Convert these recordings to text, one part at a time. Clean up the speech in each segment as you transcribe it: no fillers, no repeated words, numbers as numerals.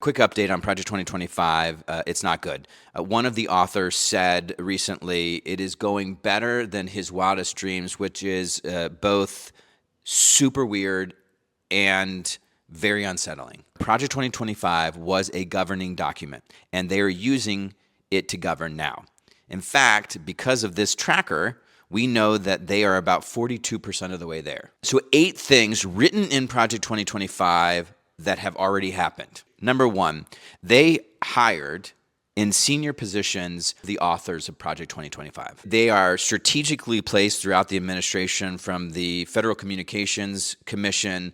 Quick update on Project 2025. It's not good. One of the authors said recently it is going better than his wildest dreams, which is both super weird and very unsettling. Project 2025 was a governing document, and they are using it to govern now. In fact, because of this tracker, we know that they are about 42% of the way there. So 8 things written in Project 2025 that have already happened. Number 1, they hired in senior positions the authors of Project 2025. They are strategically placed throughout the administration, from the Federal Communications Commission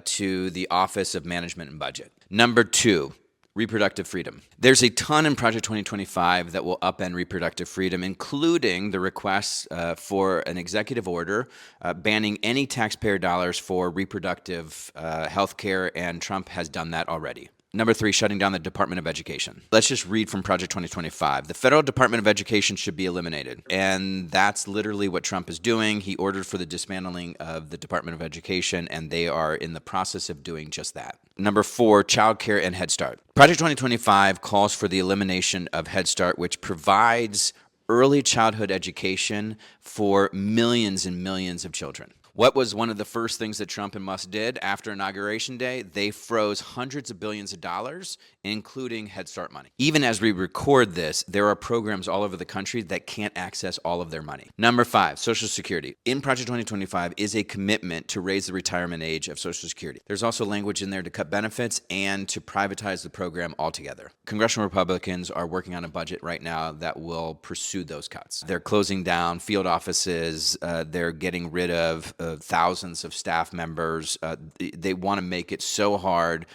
to the Office of Management and Budget. Number 2, reproductive freedom. There's a ton in Project 2025 that will upend reproductive freedom, including the request for an executive order banning any taxpayer dollars for reproductive health care, and Trump has done that already. Number 3, shutting down the Department of Education. Let's just read from Project 2025. The Federal Department of Education should be eliminated. And that's literally what Trump is doing. He ordered for the dismantling of the Department of Education, and they are in the process of doing just that. Number 4, child care and Head Start. Project 2025 calls for the elimination of Head Start, which provides early childhood education for millions and millions of children. What was one of the first things that Trump and Musk did after Inauguration Day? They froze hundreds of billions of dollars, including Head Start money. Even as we record this, there are programs all over the country that can't access all of their money. Number 5, Social Security. In Project 2025 is a commitment to raise the retirement age of Social Security. There's also language in there to cut benefits and to privatize the program altogether. Congressional Republicans are working on a budget right now that will pursue those cuts. They're closing down field offices. They're getting rid of thousands of staff members. They want to make it so hard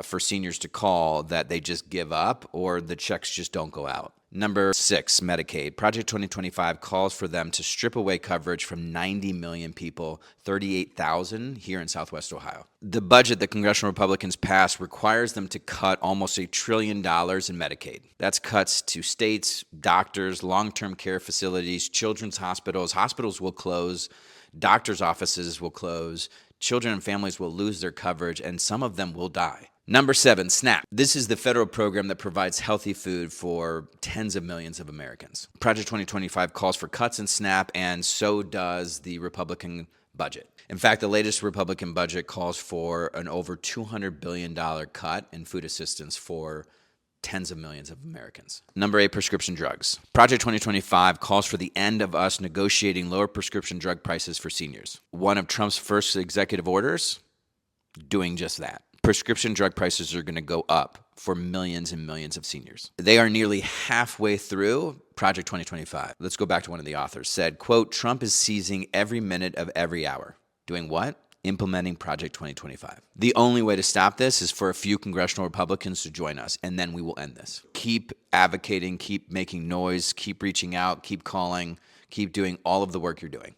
for seniors to call that they just give up, or the checks just don't go out. Number 6, Medicaid. Project 2025 calls for them to strip away coverage from 90 million people, 38,000 here in Southwest Ohio. The budget that congressional Republicans passed requires them to cut almost $1 trillion in Medicaid. That's cuts to states, doctors, long-term care facilities, children's hospitals. Hospitals will close. Doctors' offices will close. Children and families will lose their coverage, and some of them will die. Number 7, SNAP. This is the federal program that provides healthy food for tens of millions of Americans. Project 2025 calls for cuts in SNAP, and so does the Republican budget. In fact, the latest Republican budget calls for an over $200 billion cut in food assistance for tens of millions of Americans. Number 8, prescription drugs. Project 2025 calls for the end of us negotiating lower prescription drug prices for seniors. One of Trump's first executive orders doing just that. Prescription drug prices are going to go up for millions and millions of seniors. They are nearly halfway through Project 2025. Let's go back to one of the authors. Said, quote, Trump is seizing every minute of every hour. Doing what? Implementing Project 2025. The only way to stop this is for a few congressional Republicans to join us, and then we will end this. Keep advocating, keep making noise, keep reaching out, keep calling, keep doing all of the work you're doing.